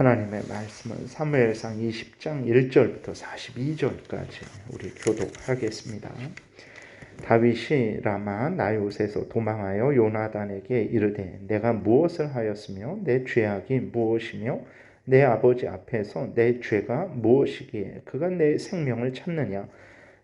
하나님의 말씀은 사무엘상 20장 1절부터 42절까지 우리 교독하겠습니다. 다윗이 라마 나요셋에서 도망하여 요나단에게 이르되 내가 무엇을 하였으며 내 죄악이 무엇이며 내 아버지 앞에서 내 죄가 무엇이기에 그가 내 생명을 찾느냐.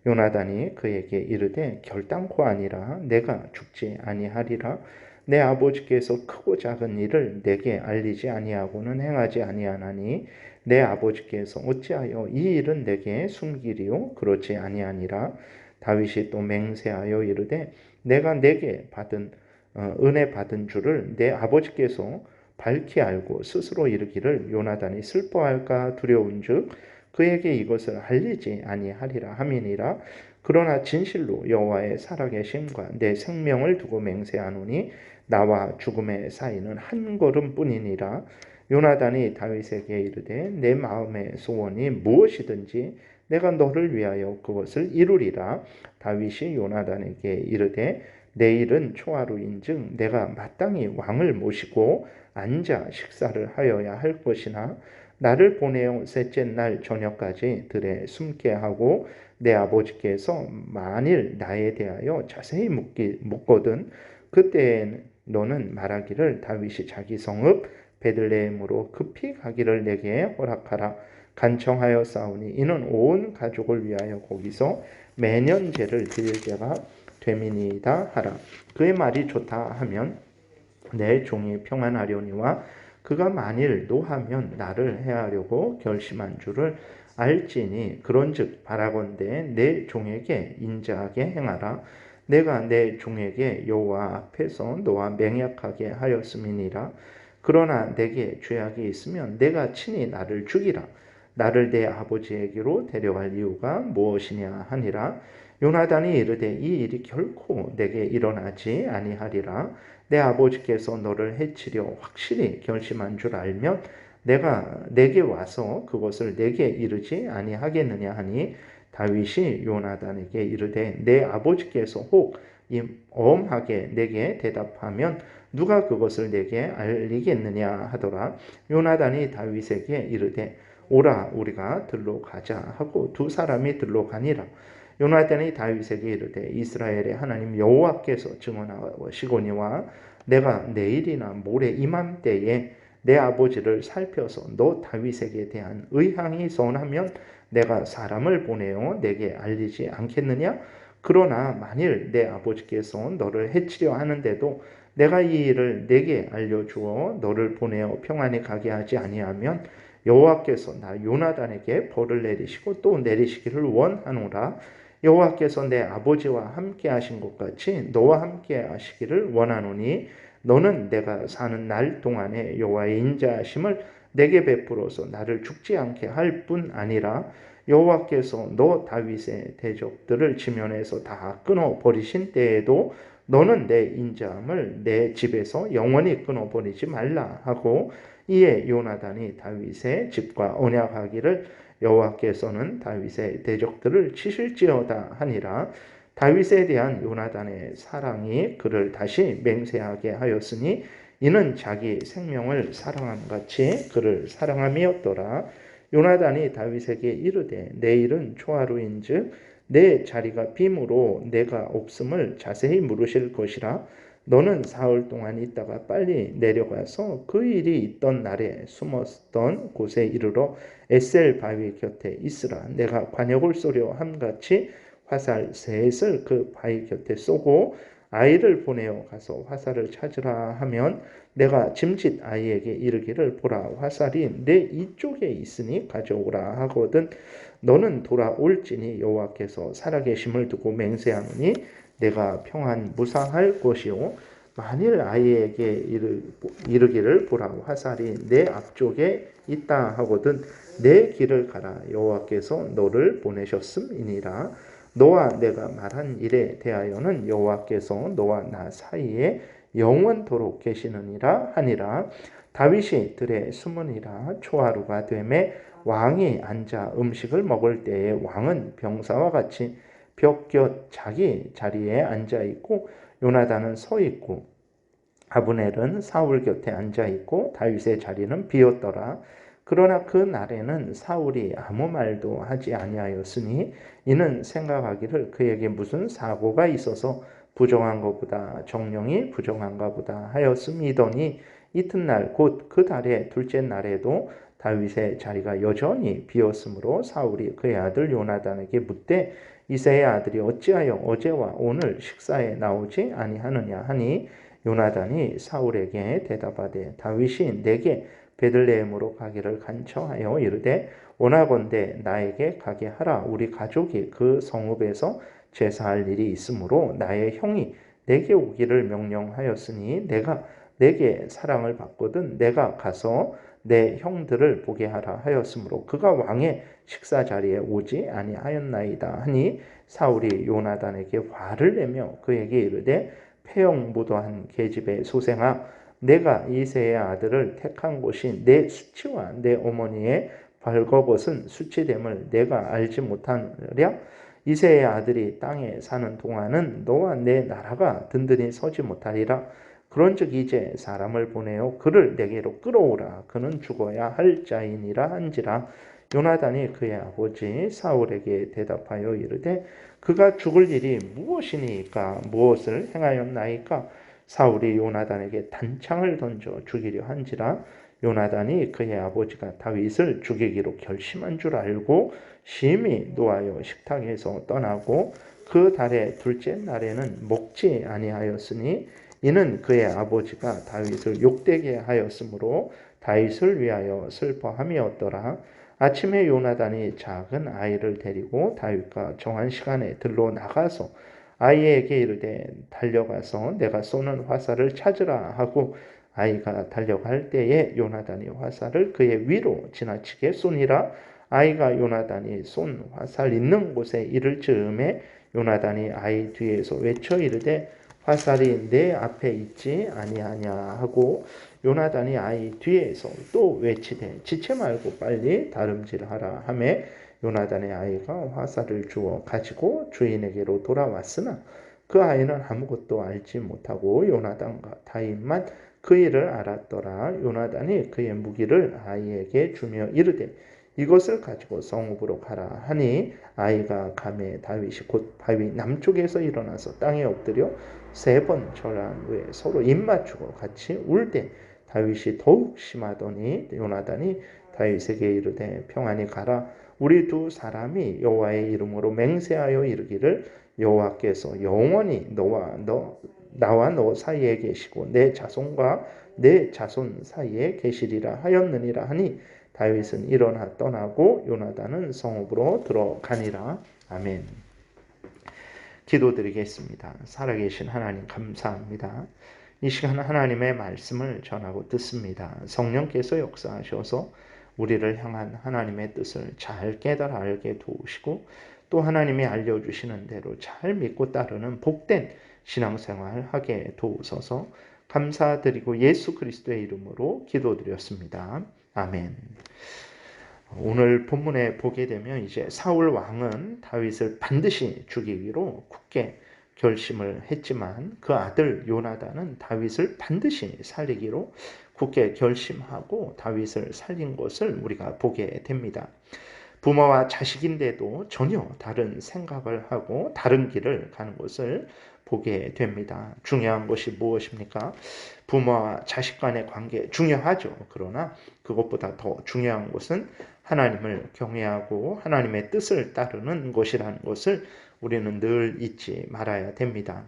요나단이 그에게 이르되 결단코 아니라 내가 죽지 아니하리라. 내 아버지께서 크고 작은 일을 내게 알리지 아니하고는 행하지 아니하나니 내 아버지께서 어찌하여 이 일은 내게 숨기리요 그렇지 아니하니라. 다윗이 또 맹세하여 이르되 내가 내게 받은 은혜 받은 줄을 내 아버지께서 밝히 알고 스스로 이르기를 요나단이 슬퍼할까 두려운즉 그에게 이것을 알리지 아니하리라 함이니라. 그러나 진실로 여호와의 살아계심과 내 생명을 두고 맹세하노니 나와 죽음의 사이는 한 걸음뿐이니라. 요나단이 다윗에게 이르되 내 마음의 소원이 무엇이든지 내가 너를 위하여 그것을 이루리라. 다윗이 요나단에게 이르되 내일은 초하루인즉 내가 마땅히 왕을 모시고 앉아 식사를 하여야 할 것이나 나를 보내어 셋째 날 저녁까지 들에 숨게 하고 내 아버지께서 만일 나에 대하여 자세히 묻거든 그때 너는 말하기를 다윗이 자기 성읍 베들레헴으로 급히 가기를 내게 허락하라. 간청하여 싸우니 이는 온 가족을 위하여 거기서 매년 제를 드릴 때가 됨이니이다 하라. 그의 말이 좋다 하면 내 종이 평안하려니와 그가 만일 노하면 나를 해하려고 결심한 줄을 알지니 그런즉 바라건대 내 종에게 인자하게 행하라. 내가 내 종에게 여호와 앞에서 너와 맹약하게 하였음이니라. 그러나 내게 죄악이 있으면 내가 친히 나를 죽이라. 나를 내 아버지에게로 데려갈 이유가 무엇이냐 하니라. 요나단이 이르되 이 일이 결코 내게 일어나지 아니하리라. 내 아버지께서 너를 해치려 확실히 결심한 줄 알면 내가 내게 와서 그것을 내게 이르지 아니하겠느냐 하니 다윗이 요나단에게 이르되 내 아버지께서 혹 엄하게 내게 대답하면 누가 그것을 내게 알리겠느냐 하더라. 요나단이 다윗에게 이르되 오라 우리가 들로 가자 하고 두 사람이 들로 가니라. 요나단이 다윗에게 이르되 이스라엘의 하나님 여호와께서 증언하시거니와 내가 내일이나 모레 이맘때에 내 아버지를 살펴서 너 다윗에게 대한 의향이 선하면 내가 사람을 보내어 내게 알리지 않겠느냐? 그러나 만일 내 아버지께서 너를 해치려 하는데도 내가 이 일을 내게 알려주어 너를 보내어 평안히 가게 하지 아니하면 여호와께서 나 요나단에게 벌을 내리시고 또 내리시기를 원하노라. 여호와께서 내 아버지와 함께 하신 것 같이 너와 함께 하시기를 원하노니 너는 내가 사는 날 동안에 여호와의 인자하심을 내게 베풀어서 나를 죽지 않게 할 뿐 아니라 여호와께서 너 다윗의 대적들을 지면에서 다 끊어 버리신 때에도 너는 내 인자함을 내 집에서 영원히 끊어 버리지 말라 하고 이에 요나단이 다윗의 집과 언약하기를 여호와께서는 다윗의 대적들을 치실지어다 하니라. 다윗에 대한 요나단의 사랑이 그를 다시 맹세하게 하였으니 이는 자기 생명을 사랑함 같이 그를 사랑함이었더라. 요나단이 다윗에게 이르되 내일은 초하루인즉 내 자리가 빔으로 내가 없음을 자세히 물으실 것이라. 너는 사흘 동안 있다가 빨리 내려가서 그 일이 있던 날에 숨었던 곳에 이르러 에셀 바위 곁에 있으라. 내가 관역을 쏘려 함같이 화살 셋을 그 바위 곁에 쏘고 아이를 보내어 가서 화살을 찾으라 하면 내가 짐짓 아이에게 이르기를 보라 화살이 내 이쪽에 있으니 가져오라 하거든. 너는 돌아올지니 여호와께서 살아계심을 두고 맹세하노니 내가 평안 무사할 것이요 만일 아이에게 이르기를 보라 화살이 내 앞쪽에 있다 하거든 내 길을 가라 여호와께서 너를 보내셨음이니라. 너와 내가 말한 일에 대하여는 여호와께서 너와 나 사이에 영원토록 계시느니라 하니라. 다윗이 들에 숨으니라. 초하루가 되매 왕이 앉아 음식을 먹을 때에 왕은 병사와 같이 벽곁 자기 자리에 앉아 있고 요나단은 서 있고 아브넬은 사울 곁에 앉아 있고 다윗의 자리는 비었더라. 그러나 그 날에는 사울이 아무 말도 하지 아니하였으니 이는 생각하기를 그에게 무슨 사고가 있어서 부정한 것보다 정령이 부정한가 보다 하였음이더니 이튿날 곧 그 달의 둘째 날에도 다윗의 자리가 여전히 비었으므로 사울이 그의 아들 요나단에게 묻되 이새의 아들이 어찌하여 어제와 오늘 식사에 나오지 아니하느냐 하니 요나단이 사울에게 대답하되 다윗이 내게 베들레헴으로 가기를 간청하여 이르되 원하건대 나에게 가게 하라. 우리 가족이 그 성읍에서 제사할 일이 있으므로 나의 형이 내게 오기를 명령하였으니 내가 내게 사랑을 받거든 내가 가서 내 형들을 보게 하라 하였으므로 그가 왕의 식사 자리에 오지 아니하였나이다 하니 사울이 요나단에게 화를 내며 그에게 이르되 폐영무도한 계집의 소생아 내가 이새의 아들을 택한 곳이 내 수치와 내 어머니의 벌거벗은 수치됨을 내가 알지 못하랴 이새의 아들이 땅에 사는 동안은 너와 내 나라가 든든히 서지 못하리라 그런즉 이제 사람을 보내어 그를 내게로 끌어오라 그는 죽어야 할 자이니라 한지라 요나단이 그의 아버지 사울에게 대답하여 이르되 그가 죽을 일이 무엇이니까 무엇을 행하였나이까 사울이 요나단에게 단창을 던져 죽이려 한지라 요나단이 그의 아버지가 다윗을 죽이기로 결심한 줄 알고 심히 노하여 식탁에서 떠나고 그 달의 둘째 날에는 먹지 아니하였으니 이는 그의 아버지가 다윗을 욕되게 하였으므로 다윗을 위하여 슬퍼함이었더라. 아침에 요나단이 작은 아이를 데리고 다윗과 정한 시간에 들로 나가서 아이에게 이르되 달려가서 내가 쏘는 화살을 찾으라 하고 아이가 달려갈 때에 요나단이 화살을 그의 위로 지나치게 쏘니라. 아이가 요나단이 쏜 화살 있는 곳에 이를 즈음에 요나단이 아이 뒤에서 외쳐 이르되 화살이 내 앞에 있지 아니하냐 하고 요나단이 아이 뒤에서 또 외치되 지체 말고 빨리 다름질하라 하매 요나단의 아이가 화살을 주워 가지고 주인에게로 돌아왔으나 그 아이는 아무것도 알지 못하고 요나단과 다윗만 그 일을 알았더라. 요나단이 그의 무기를 아이에게 주며 이르되 이것을 가지고 성읍으로 가라 하니 아이가 가매 다윗이 곧 바위 남쪽에서 일어나서 땅에 엎드려 3번 절한 후에 서로 입맞추고 같이 울되 다윗이 더욱 심하더니 요나단이 다윗에게 이르되 평안히 가라 우리 두 사람이 여호와의 이름으로 맹세하여 이르기를 여호와께서 영원히 나와 너 사이에 계시고 내 자손과 내 자손 사이에 계시리라 하였느니라 하니 다윗은 일어나 떠나고 요나단은 성읍으로 들어가니라. 아멘. 기도드리겠습니다. 살아계신 하나님 감사합니다. 이 시간 하나님의 말씀을 전하고 듣습니다. 성령께서 역사하셔서 우리를 향한 하나님의 뜻을 잘 깨달아 알게 도우시고 또 하나님이 알려주시는 대로 잘 믿고 따르는 복된 신앙생활 하게 도우소서 감사드리고 예수 그리스도의 이름으로 기도드렸습니다. 아멘. 오늘 본문에 보게 되면 이제 사울 왕은 다윗을 반드시 죽이기로 굳게 결심을 했지만 그 아들 요나단은 다윗을 반드시 살리기로 굳게 결심하고 다윗을 살린 것을 우리가 보게 됩니다. 부모와 자식인데도 전혀 다른 생각을 하고 다른 길을 가는 것을 보게 됩니다. 중요한 것이 무엇입니까? 부모와 자식 간의 관계 중요하죠. 그러나 그것보다 더 중요한 것은 하나님을 경외하고 하나님의 뜻을 따르는 것이라는 것을 우리는 늘 잊지 말아야 됩니다.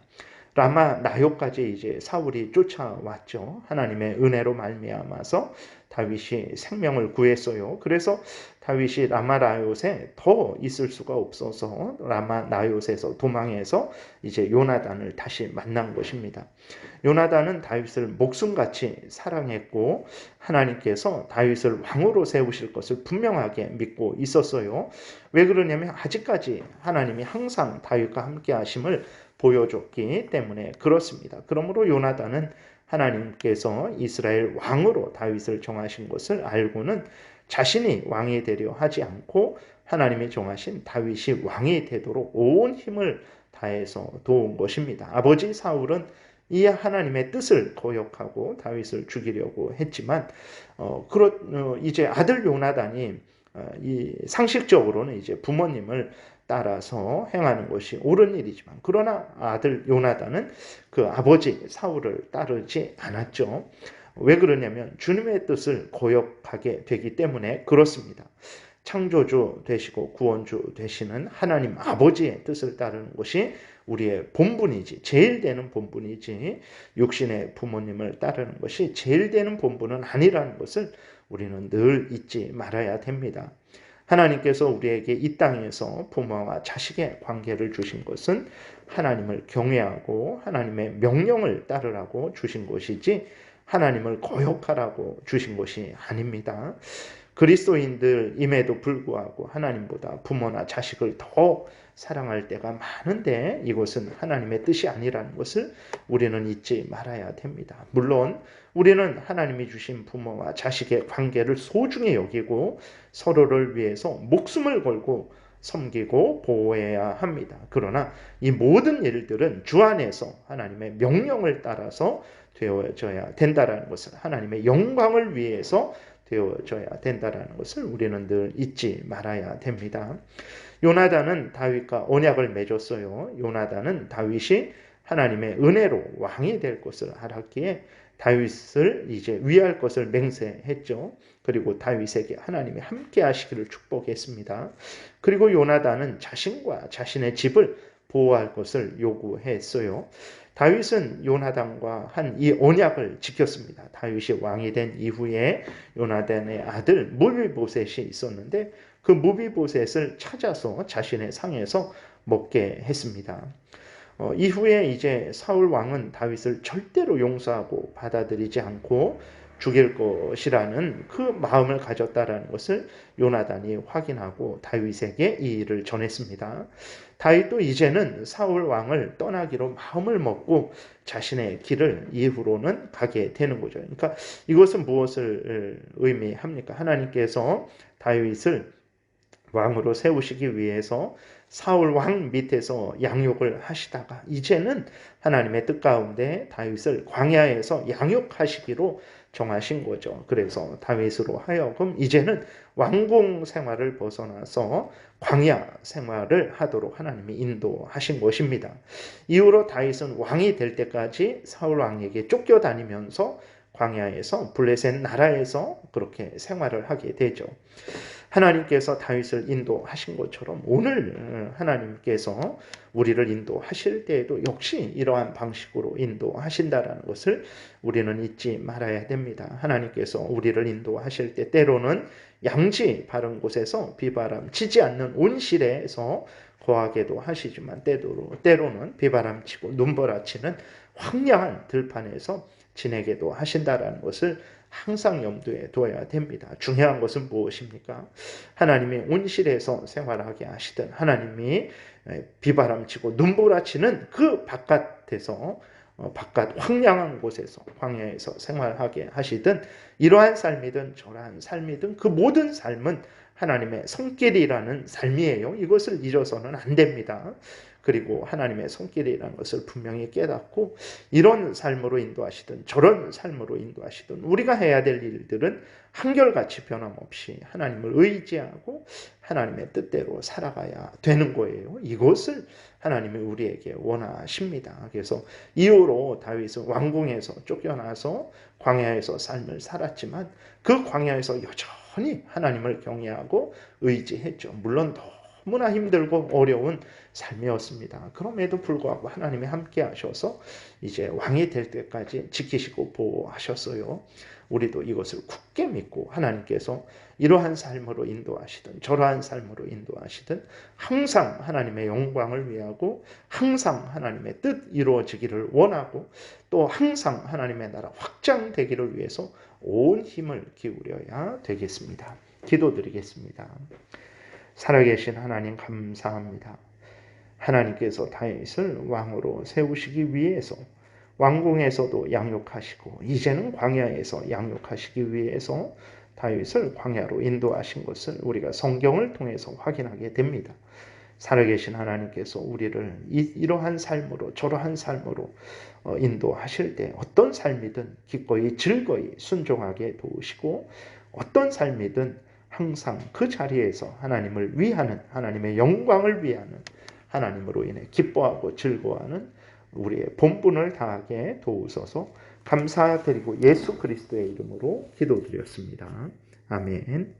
라마 나요까지 이제 사울이 쫓아왔죠. 하나님의 은혜로 말미암아서 다윗이 생명을 구했어요. 그래서 다윗이 라마 나요에 더 있을 수가 없어서 라마 나요에서 도망해서 이제 요나단을 다시 만난 것입니다. 요나단은 다윗을 목숨같이 사랑했고 하나님께서 다윗을 왕으로 세우실 것을 분명하게 믿고 있었어요. 왜 그러냐면 아직까지 하나님이 항상 다윗과 함께 하심을 보여줬기 때문에 그렇습니다. 그러므로 요나단은 하나님께서 이스라엘 왕으로 다윗을 정하신 것을 알고는 자신이 왕이 되려 하지 않고 하나님이 정하신 다윗이 왕이 되도록 온 힘을 다해서 도운 것입니다. 아버지 사울은 이 하나님의 뜻을 거역하고 다윗을 죽이려고 했지만 이제 아들 요나단이 이 상식적으로는 이제 부모님을 따라서 행하는 것이 옳은 일이지만, 그러나 아들 요나단은 그 아버지 사울을 따르지 않았죠. 왜 그러냐면 주님의 뜻을 거역하게 되기 때문에 그렇습니다. 창조주 되시고 구원주 되시는 하나님 아버지의 뜻을 따르는 것이 우리의 본분이지, 제일 되는 본분이지, 육신의 부모님을 따르는 것이 제일 되는 본분은 아니라는 것을 우리는 늘 잊지 말아야 됩니다. 하나님께서 우리에게 이 땅에서 부모와 자식의 관계를 주신 것은 하나님을 경외하고 하나님의 명령을 따르라고 주신 것이지 하나님을 거역하라고 주신 것이 아닙니다. 그리스도인들임에도 불구하고 하나님보다 부모나 자식을 더 사랑할 때가 많은데 이것은 하나님의 뜻이 아니라는 것을 우리는 잊지 말아야 됩니다. 물론 우리는 하나님이 주신 부모와 자식의 관계를 소중히 여기고 서로를 위해서 목숨을 걸고 섬기고 보호해야 합니다. 그러나 이 모든 일들은 주 안에서 하나님의 명령을 따라서 되어져야 된다는 것을, 하나님의 영광을 위해서 되어져야 된다는 것을 우리는 늘 잊지 말아야 됩니다. 요나단은 다윗과 언약을 맺었어요. 요나단은 다윗이 하나님의 은혜로 왕이 될 것을 알았기에 다윗을 이제 위할 것을 맹세했죠. 그리고 다윗에게 하나님이 함께 하시기를 축복했습니다. 그리고 요나단은 자신과 자신의 집을 보호할 것을 요구했어요. 다윗은 요나단과 한 이 언약을 지켰습니다. 다윗이 왕이 된 이후에 요나단의 아들 무비보셋이 있었는데 그 무비보셋을 찾아서 자신의 상에서 먹게 했습니다. 이후에 이제 사울 왕은 다윗을 절대로 용서하고 받아들이지 않고 죽일 것이라는 그 마음을 가졌다라는 것을 요나단이 확인하고 다윗에게 이 일을 전했습니다. 다윗도 이제는 사울 왕을 떠나기로 마음을 먹고 자신의 길을 이후로는 가게 되는 거죠. 그러니까 이것은 무엇을 의미합니까? 하나님께서 다윗을 왕으로 세우시기 위해서 사울 왕 밑에서 양육을 하시다가 이제는 하나님의 뜻 가운데 다윗을 광야에서 양육하시기로 정하신 거죠. 그래서 다윗으로 하여금 이제는 왕궁 생활을 벗어나서 광야 생활을 하도록 하나님이 인도하신 것입니다. 이후로 다윗은 왕이 될 때까지 사울 왕에게 쫓겨다니면서 광야에서 블레셋 나라에서 그렇게 생활을 하게 되죠. 하나님께서 다윗을 인도하신 것처럼 오늘 하나님께서 우리를 인도하실 때에도 역시 이러한 방식으로 인도하신다는 것을 우리는 잊지 말아야 됩니다. 하나님께서 우리를 인도하실 때 때로는 양지 바른 곳에서 비바람 치지 않는 온실에서 거하게도 하시지만 때로는 비바람 치고 눈보라치는 황량한 들판에서 지내게도 하신다라는 것을 항상 염두에 둬야 됩니다. 중요한 것은 무엇입니까? 하나님이 온실에서 생활하게 하시든 하나님이 비바람치고 눈보라치는 그 바깥에서 바깥 황량한 곳에서 광야에서 생활하게 하시든 이러한 삶이든 저러한 삶이든 그 모든 삶은 하나님의 손길이라는 삶이에요. 이것을 잊어서는 안 됩니다. 그리고 하나님의 손길이라는 것을 분명히 깨닫고 이런 삶으로 인도하시든 저런 삶으로 인도하시든 우리가 해야 될 일들은 한결같이 변함없이 하나님을 의지하고 하나님의 뜻대로 살아가야 되는 거예요. 이것을 하나님이 우리에게 원하십니다. 그래서 이후로 다윗은 왕궁에서 쫓겨나서 광야에서 삶을 살았지만 그 광야에서 여전히 하나님을 경외하고 의지했죠. 물론 너무나 힘들고 어려운 삶이었습니다. 그럼에도 불구하고 하나님이 함께 하셔서 이제 왕이 될 때까지 지키시고 보호하셨어요. 우리도 이것을 굳게 믿고 하나님께서 이러한 삶으로 인도하시든 저러한 삶으로 인도하시든 항상 하나님의 영광을 위하고 항상 하나님의 뜻 이루어지기를 원하고 또 항상 하나님의 나라 확장되기를 위해서 온 힘을 기울여야 되겠습니다. 기도드리겠습니다. 살아계신 하나님 감사합니다. 하나님께서 다윗을 왕으로 세우시기 위해서 왕궁에서도 양육하시고 이제는 광야에서 양육하시기 위해서 다윗을 광야로 인도하신 것을 우리가 성경을 통해서 확인하게 됩니다. 살아계신 하나님께서 우리를 이러한 삶으로 저러한 삶으로 인도하실 때 어떤 삶이든 기꺼이 즐거이 순종하게 도우시고 어떤 삶이든 항상 그 자리에서 하나님을 위하는 하나님의 영광을 위하는 하나님으로 인해 기뻐하고 즐거워하는 우리의 본분을 다하게 도우소서 감사드리고 예수 그리스도의 이름으로 기도드렸습니다. 아멘.